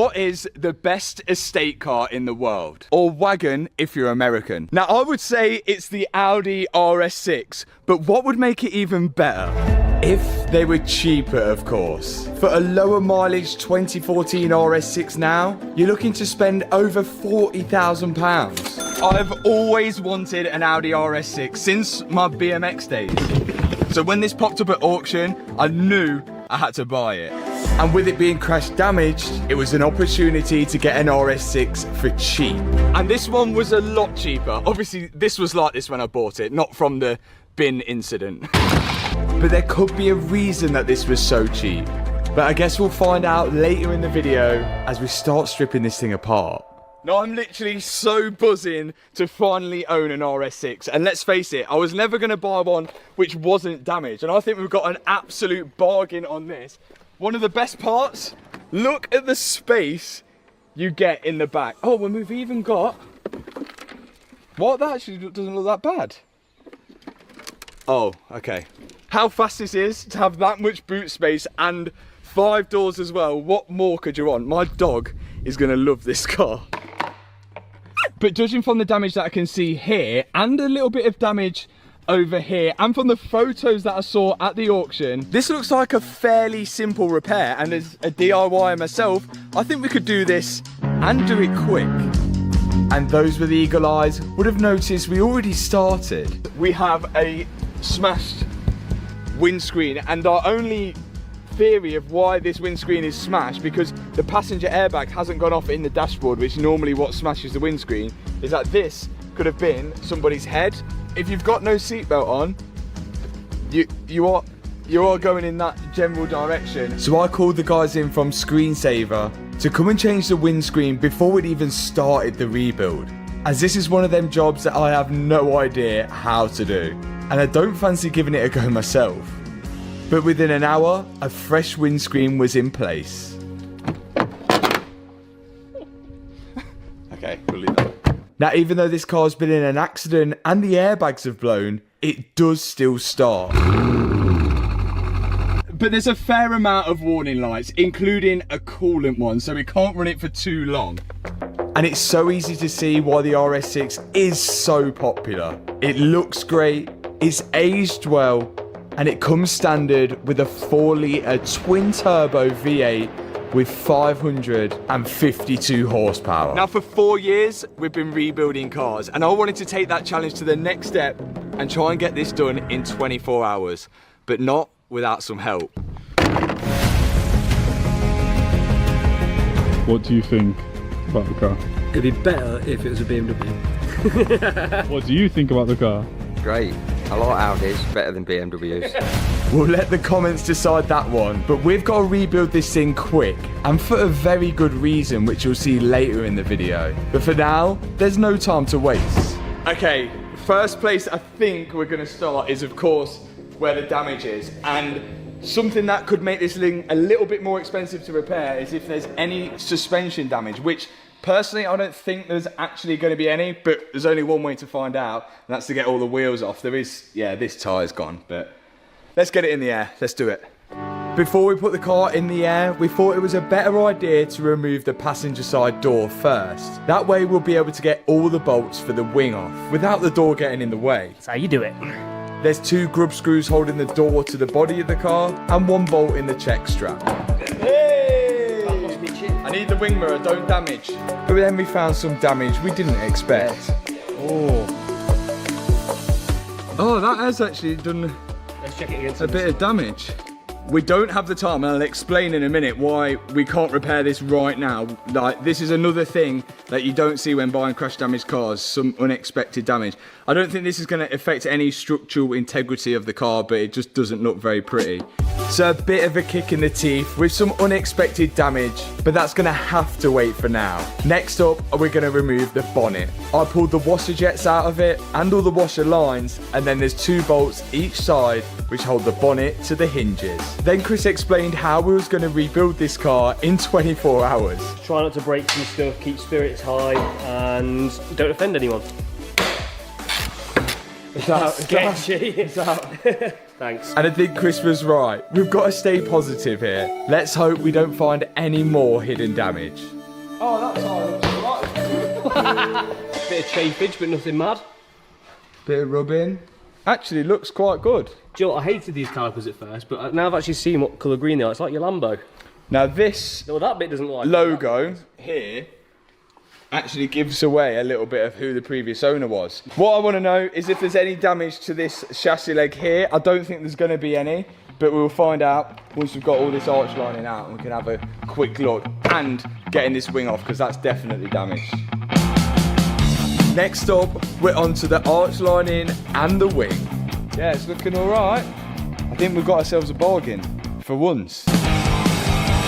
What is the best estate car in the world? Or wagon if you're American? Now, I would say it's the Audi Rs6, but what would make it even better? If they were cheaper, of course. For a lower mileage 2014 Rs6 now, you're looking to spend over £40,000. I've always wanted an Audi Rs6 since my BMX days. So when this popped up at auction, I knew I had to buy it. And with it being crash damaged, it was an opportunity to get an Rs6 for cheap. And this one was a lot cheaper. Obviously, this was like this when I bought it, not from the bin incident. But there could be a reason that this was so cheap. But I guess we'll find out later in the video as we start stripping this thing apart. No, I'm literally so buzzing to finally own an Rs6. And let's face it, I was never going to buy one which wasn't damaged. And I think we've got an absolute bargain on this. One of the best parts, look at the space you get in the back. Oh, and we've even got... What? That actually doesn't look that bad. Oh, okay. How fast this is to have that much boot space and 5 doors as well. What more could you want? My dog is going to love this car. But judging from the damage that I can see here and a little bit of damage over here and from the photos that I saw at the auction, this looks like a fairly simple repair, and as a DIY myself, I think we could do this and do it quick. And those with eagle eyes would have noticed we already started. We have a smashed windscreen, and our only theory of why this windscreen is smashed, because the passenger airbag hasn't gone off in the dashboard, which normally what smashes the windscreen, is that this could have been somebody's head. If you've got no seatbelt on, you are going in that general direction. So I called the guys in from Screensaver to come and change the windscreen before we'd even started the rebuild, as this is one of them jobs that I have no idea how to do, and I don't fancy giving it a go myself. But within an hour, a fresh windscreen was in place. Okay, we'll leave that. Now, even though this car's been in an accident and the airbags have blown, it does still start. But there's a fair amount of warning lights, including a coolant one, so we can't run it for too long. And it's so easy to see why the Rs6 is so popular. It looks great, it's aged well, and it comes standard with a 4-litre twin-turbo V8 with 552 horsepower. Now, for 4 years, we've been rebuilding cars, and I wanted to take that challenge to the next step and try and get this done in 24 hours, but not without some help. What do you think about the car? It'd be better if it was a BMW. What do you think about the car? Great. I like Audis, better than BMWs. We'll let the comments decide that one, but we've got to rebuild this thing quick, and for a very good reason, which you'll see later in the video. But for now, there's no time to waste. Okay, first place I think we're going to start is, of course, where the damage is. And something that could make this thing a little bit more expensive to repair is if there's any suspension damage, which personally I don't think there's actually going to be any, but there's only one way to find out, and that's to get all the wheels off. There is, yeah, this tyre's gone, but let's get it in the air. Let's do it. Before we put the car in the air, we thought it was a better idea to remove the passenger side door first. That way we'll be able to get all the bolts for the wing off without the door getting in the way. That's how you do it. There's 2 grub screws holding the door to the body of the car and 1 bolt in the check strap. Hey! I need the wing mirror, don't damage. But then we found some damage we didn't expect. Oh, that has actually done Let's check it against a bit of damage. We don't have the time, and I'll explain in a minute why we can't repair this right now. Like, this is another thing that you don't see when buying crash damaged cars, some unexpected damage. I don't think this is going to affect any structural integrity of the car, but it just doesn't look very pretty. So a bit of a kick in the teeth with some unexpected damage, but that's going to have to wait for now. Next up, we're going to remove the bonnet. I pulled the washer jets out of it and all the washer lines, and then there's 2 bolts each side which hold the bonnet to the hinges. Then Chris explained how we was going to rebuild this car in 24 hours. Try not to break some stuff, keep spirits high, and don't offend anyone. Sketchy. Thanks. And I think Chris was right. We've got to stay positive here. Let's hope we don't find any more hidden damage. Oh, that's alright. Bit of chafage, but nothing mad. Bit of rubbing. Actually, looks quite good. Do you know what? I hated these calipers at first, but now I've actually seen what colour green they are. It's like your Lambo. Now this No, that bit doesn't look like logo here actually gives away a little bit of who the previous owner was. What I want to know is if there's any damage to this chassis leg here. I don't think there's going to be any, but we'll find out once we've got all this arch lining out and we can have a quick look and getting this wing off, because that's definitely damaged. Next up, we're onto the arch lining and the wing. Yeah, it's looking all right. I think we've got ourselves a bargain for once.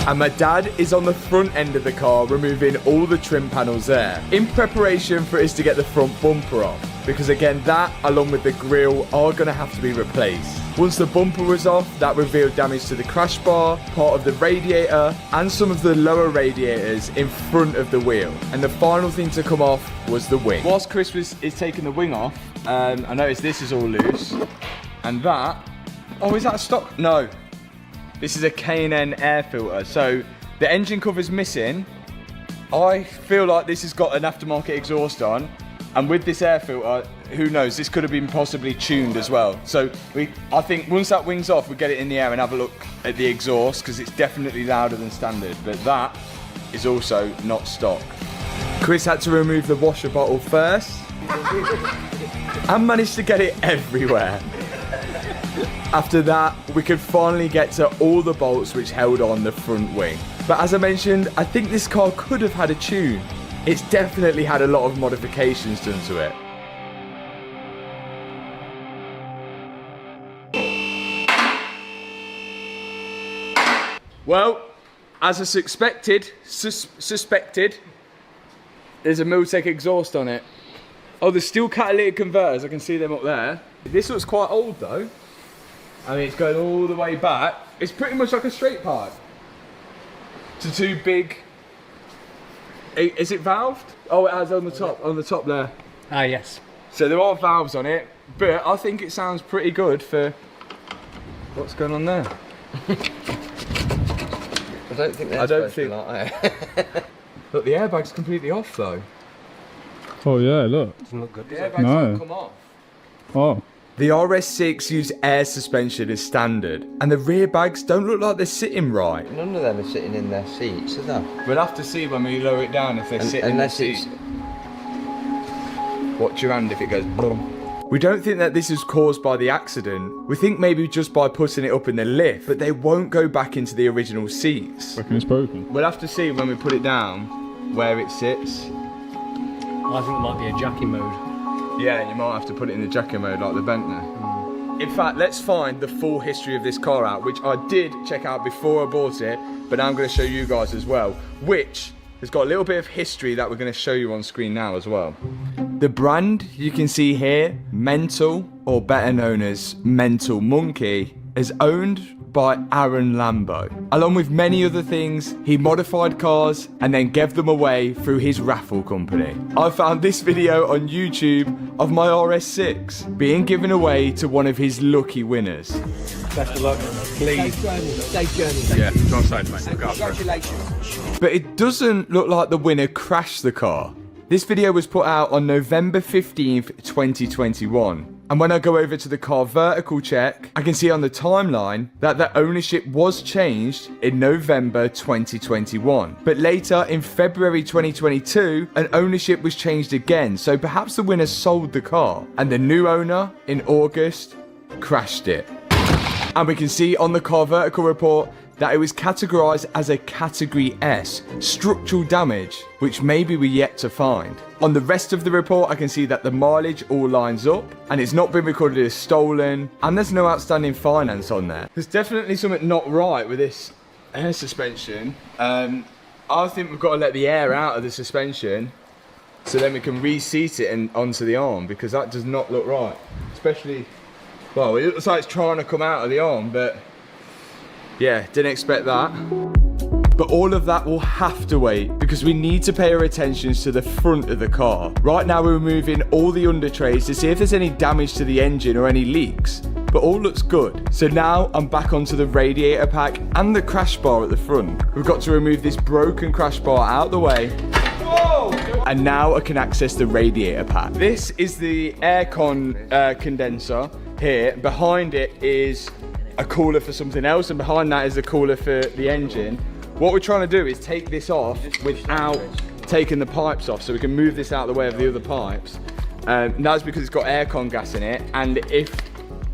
And my dad is on the front end of the car removing all the trim panels there in preparation for us to get the front bumper off, because again that along with the grille are going to have to be replaced. Once the bumper was off, that revealed damage to the crash bar, part of the radiator and some of the lower radiators in front of the wheel, and the final thing to come off was the wing. Whilst Chris is taking the wing off, I noticed this is all loose, and that, oh, is that a stock? No. This is a K&N air filter, so the engine cover's missing. I feel like this has got an aftermarket exhaust on, and with this air filter, who knows, this could have been possibly tuned as well. So I think once that wing's off, we get it in the air and have a look at the exhaust, because it's definitely louder than standard, but that is also not stock. Chris had to remove the washer bottle first and managed to get it everywhere. After that, we could finally get to all the bolts which held on the front wing. But as I mentioned, I think this car could have had a tune. It's definitely had a lot of modifications done to it. Well, as I suspected, there's a Miltech exhaust on it. Oh, there's still catalytic converters, I can see them up there. This looks quite old though. I mean, it's going all the way back. It's pretty much like a straight pipe to two big. Is it valved? Oh, it has on the top there. Ah, yes. So there are valves on it, but I think it sounds pretty good for what's going on there. I don't think that's like that. Look, the airbag's completely off though. Oh yeah, look. Doesn't look good, The does it? airbag's No. not come off. Oh. The Rs6 use air suspension as standard, and the rear bags don't look like they're sitting right. None of them are sitting in their seats, are they? We'll have to see when we lower it down if they're sitting in the Unless seat. it's... Watch your hand if it goes boom. We don't think that this is caused by the accident. We think maybe just by putting it up in the lift, but they won't go back into the original seats. Reckon it's broken. We'll have to see when we put it down where it sits. I think there might be a jacking mode. Yeah, and you might have to put it in the jacket mode like the Bentley. In fact, let's find the full history of this car out, which I did check out before I bought it, but now I'm going to show you guys as well, which has got a little bit of history that we're going to show you on screen now as well. The brand you can see here, Mental, or better known as Mental Monkey, is owned by Aaron Lambo. Along with many other things, he modified cars and then gave them away through his raffle company. I found this video on YouTube of my Rs6 being given away to one of his lucky winners. Best of luck. Please. Safe journey. Yeah, go outside, mate. Look after it. Congratulations. But it doesn't look like the winner crashed the car. This video was put out on November 15th, 2021. And when I go over to the car vertical check, I can see on the timeline that the ownership was changed in November 2021. But later in February 2022, an ownership was changed again. So perhaps the winner sold the car and the new owner in August crashed it. And we can see on the car vertical report that it was categorised as a Category S, structural damage, which maybe we're yet to find. On the rest of the report, I can see that the mileage all lines up, and it's not been recorded as stolen, and there's no outstanding finance on there. There's definitely something not right with this air suspension. I think we've got to let the air out of the suspension, so then we can reseat it and onto the arm, because that does not look right. Especially, well, it looks like it's trying to come out of the arm, but yeah, didn't expect that. But all of that will have to wait because we need to pay our attention to the front of the car. Right now we're removing all the under trays to see if there's any damage to the engine or any leaks. But all looks good. So now I'm back onto the radiator pack and the crash bar at the front. We've got to remove this broken crash bar out the way. Whoa! And now I can access the radiator pack. This is the aircon condenser here. Behind it is a cooler for something else, and behind that is a cooler for the engine. What we're trying to do is take this off without taking the pipes off, so we can move this out of the way of the other pipes. That's because it's got aircon gas in it, and if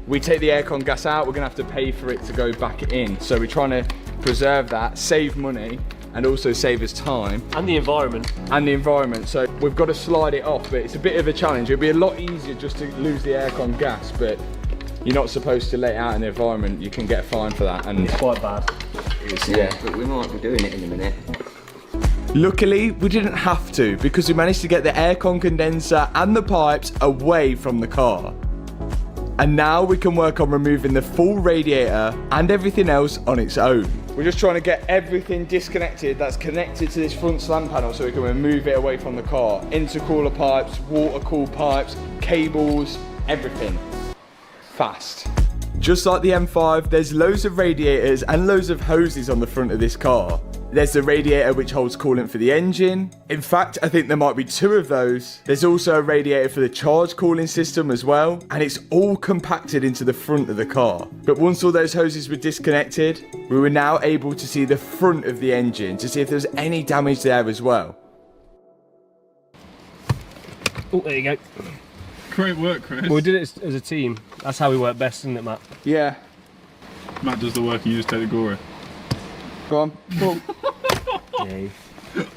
we take the aircon gas out, we're gonna have to pay for it to go back in. So we're trying to preserve that, save money, and also save us time. And the environment. And the environment. So we've got to slide it off, but it's a bit of a challenge. It'd be a lot easier just to lose the aircon gas, but you're not supposed to let it out in the environment. You can get a fine for that. And it's quite bad. Yeah, but we might be doing it in a minute. Luckily, we didn't have to because we managed to get the aircon condenser and the pipes away from the car. And now we can work on removing the full radiator and everything else on its own. We're just trying to get everything disconnected that's connected to this front slam panel so we can remove it away from the car. Intercooler pipes, water-cooled pipes, cables, everything. Fast. Just like the M5, there's loads of radiators and loads of hoses on the front of this car. There's the radiator which holds coolant for the engine. In fact, I think there might be 2 of those. There's also a radiator for the charge cooling system as well. And it's all compacted into the front of the car. But once all those hoses were disconnected, we were now able to see the front of the engine to see if there's any damage there as well. Oh, there you go. Great work, Chris. Well, we did it as a team. That's how we work best, isn't it, Matt? Yeah. Matt does the work and you just take the glory. Go on. Cool. Yeah.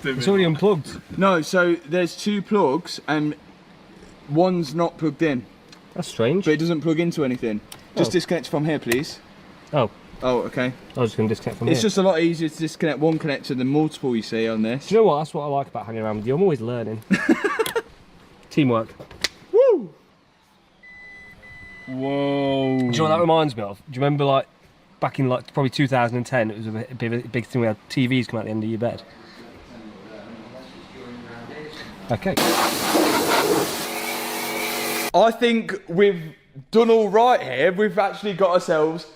It's already unplugged. No, so there's 2 plugs and one's not plugged in. That's strange. But it doesn't plug into anything. Just disconnect from here, please. Oh. Oh, okay. I was just going to disconnect from here. It's just a lot easier to disconnect one connector than multiple, you see, on this. Do you know what? That's what I like about hanging around with you. I'm always learning. Teamwork. Woo! Whoa. Do you know what that reminds me of? Do you remember, like, back in, like, probably 2010, it was a big thing. We had TVs come out the end of your bed. Okay. I think we've done all right here. We've actually got ourselves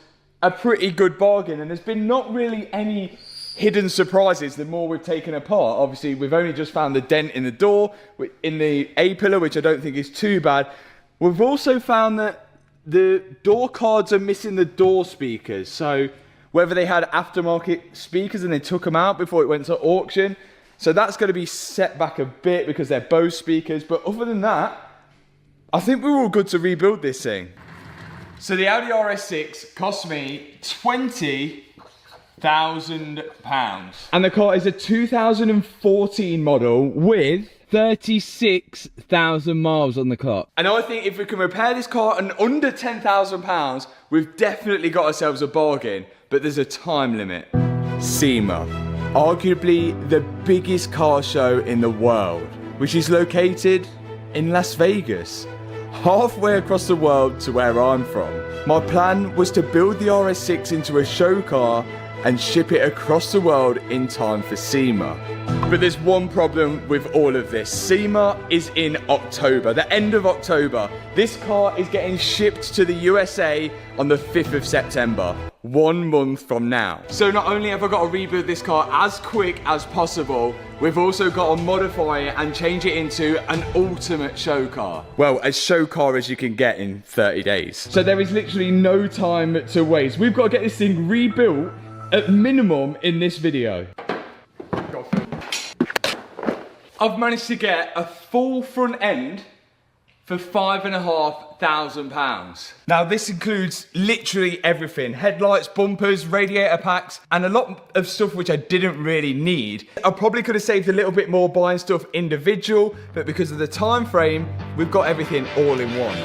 a pretty good bargain, and there's been not really any hidden surprises the more we've taken apart. Obviously, we've only just found the dent in the door, in the A-pillar, which I don't think is too bad. We've also found that the door cards are missing the door speakers. So whether they had aftermarket speakers and they took them out before it went to auction. So that's going to be set back a bit because they're Bose speakers. But other than that, I think we're all good to rebuild this thing. So the Audi Rs6 cost me £20,000. And the car is a 2014 model with 36,000 miles on the clock. And I think if we can repair this car and under £10,000, we've definitely got ourselves a bargain. But there's a time limit. SEMA, arguably the biggest car show in the world, which is located in Las Vegas, halfway across the world to where I'm from. My plan was to build the Rs6 into a show car and ship it across the world in time for SEMA. But there's one problem with all of this. SEMA is in October, the end of October. This car is getting shipped to the USA on the 5th of September, 1 month from now. So not only have I got to rebuild this car as quick as possible, we've also got to modify it and change it into an ultimate show car. Well, as show car as you can get in 30 days. So there is literally no time to waste. We've got to get this thing rebuilt at minimum in this video. I've managed to get a full front end for £5,500. Now this includes literally everything. Headlights, bumpers, radiator packs, and a lot of stuff which I didn't really need. I probably could have saved a little bit more buying stuff individual, but because of the time frame, we've got everything all in one.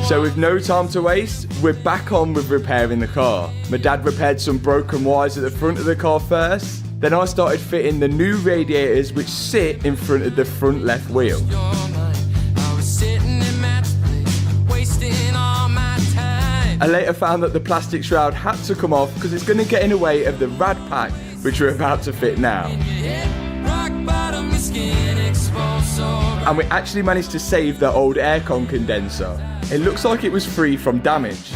So with no time to waste, we're back on with repairing the car. My dad repaired some broken wires at the front of the car first. Then I started fitting the new radiators which sit in front of the front left wheel. I later found that the plastic shroud had to come off because it's going to get in the way of the rad pack which we're about to fit now. And we actually managed to save the old aircon condenser. It looks like it was free from damage.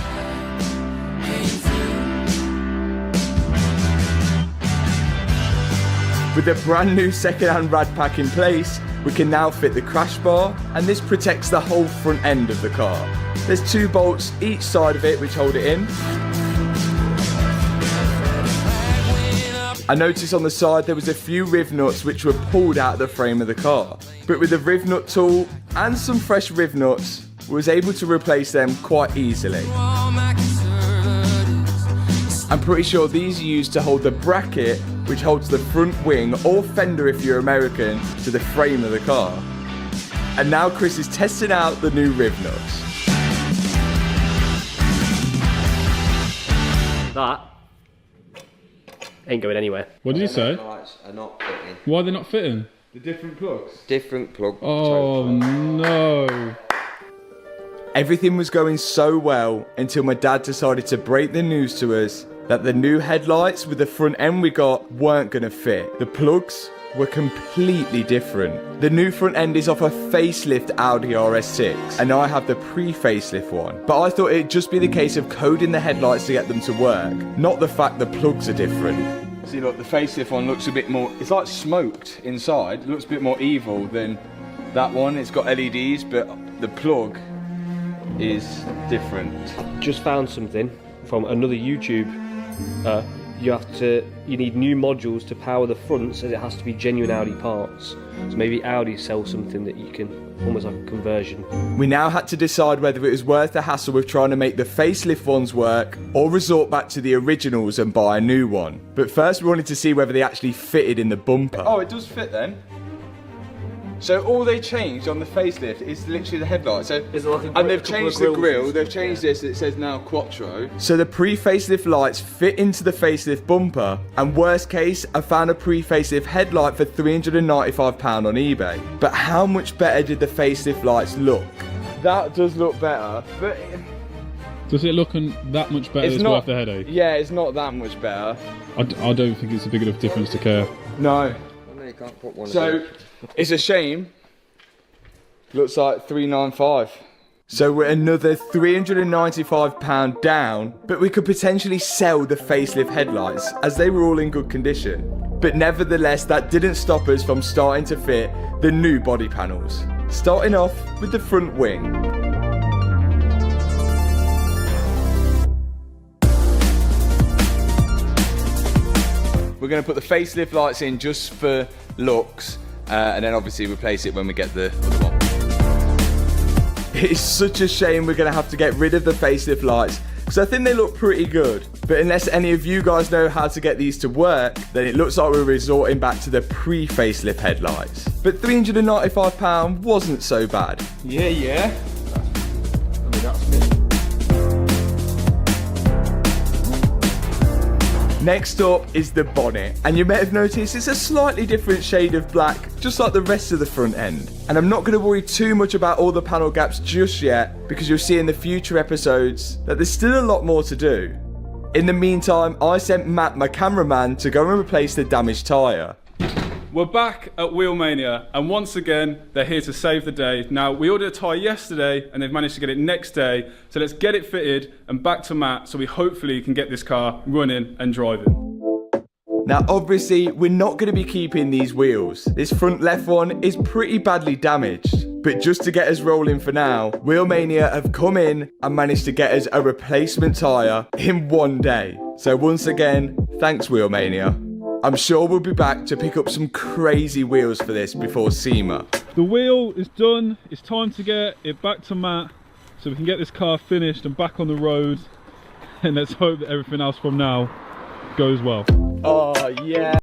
With the brand new second-hand rad pack in place, we can now fit the crash bar, and this protects the whole front end of the car. There's 2 bolts each side of it which hold it in. I noticed on the side there was a few riv nuts which were pulled out of the frame of the car. But with the riv nut tool and some fresh riv nuts, we was able to replace them quite easily. I'm pretty sure these are used to hold the bracket which holds the front wing or fender if you're American to the frame of the car. And now Chris is testing out the new riv nuts. That ain't going anywhere. What did you say? Lights are not fitting. Why are they not fitting? The different plugs. Different plug. Oh no. Everything was going so well until my dad decided to break the news to us that the new headlights with the front end we got weren't going to fit. The plugs were completely different. The new front end is off a facelift Audi Rs6 and I have the pre-facelift one. But I thought it'd just be the case of coding the headlights to get them to work, not the fact the plugs are different. See, look, the facelift one looks a bit more, it's like smoked inside. It looks a bit more evil than that one. It's got LEDs, but the plug is different. Just found something from another YouTube. You need new modules to power the fronts, as it has to be genuine Audi parts. So maybe Audi sells something that you can, almost like a conversion. We now had to decide whether it was worth the hassle with trying to make the facelift ones work or resort back to the originals and buy a new one. But first we wanted to see whether they actually fitted in the bumper. Oh, it does fit then. So all they changed on the facelift is literally the headlight. So and they've changed the grille. They've changed this. It says now Quattro. So the pre-facelift lights fit into the facelift bumper. And worst case, I found a pre-facelift headlight for £395 on eBay. But how much better did the facelift lights look? That does look better, but Does it look that much better? It's worth the headache. Yeah, it's not that much better. I don't think it's a big enough difference to care. No. You can't put one So it's a shame. Looks like 395. So we're another £395 down, but we could potentially sell the facelift headlights as they were all in good condition. But nevertheless, that didn't stop us from starting to fit the new body panels. Starting off with the front wing. We're going to put the facelift lights in just for looks, and then obviously replace it when we get the other one. It's such a shame we're going to have to get rid of the facelift lights, because I think they look pretty good. But unless any of you guys know how to get these to work, then it looks like we're resorting back to the pre-facelift headlights. But £395 wasn't so bad. Yeah. I mean, that's me. Next up is the bonnet, and you may have noticed it's a slightly different shade of black, just like the rest of the front end. And I'm not going to worry too much about all the panel gaps just yet, because you'll see in the future episodes that there's still a lot more to do. In the meantime, I sent Matt, my cameraman, to go and replace the damaged tyre. We're back at Wheelmania, and once again, they're here to save the day. Now, we ordered a tyre yesterday, and they've managed to get it next day. So let's get it fitted and back to Matt, so we hopefully can get this car running and driving. Now, obviously, we're not going to be keeping these wheels. This front left one is pretty badly damaged. But just to get us rolling for now, Wheelmania have come in and managed to get us a replacement tyre in one day. So once again, thanks Wheelmania. I'm sure we'll be back to pick up some crazy wheels for this before SEMA. The wheel is done. It's time to get it back to Matt so we can get this car finished and back on the road. And let's hope that everything else from now goes well. Oh, yeah.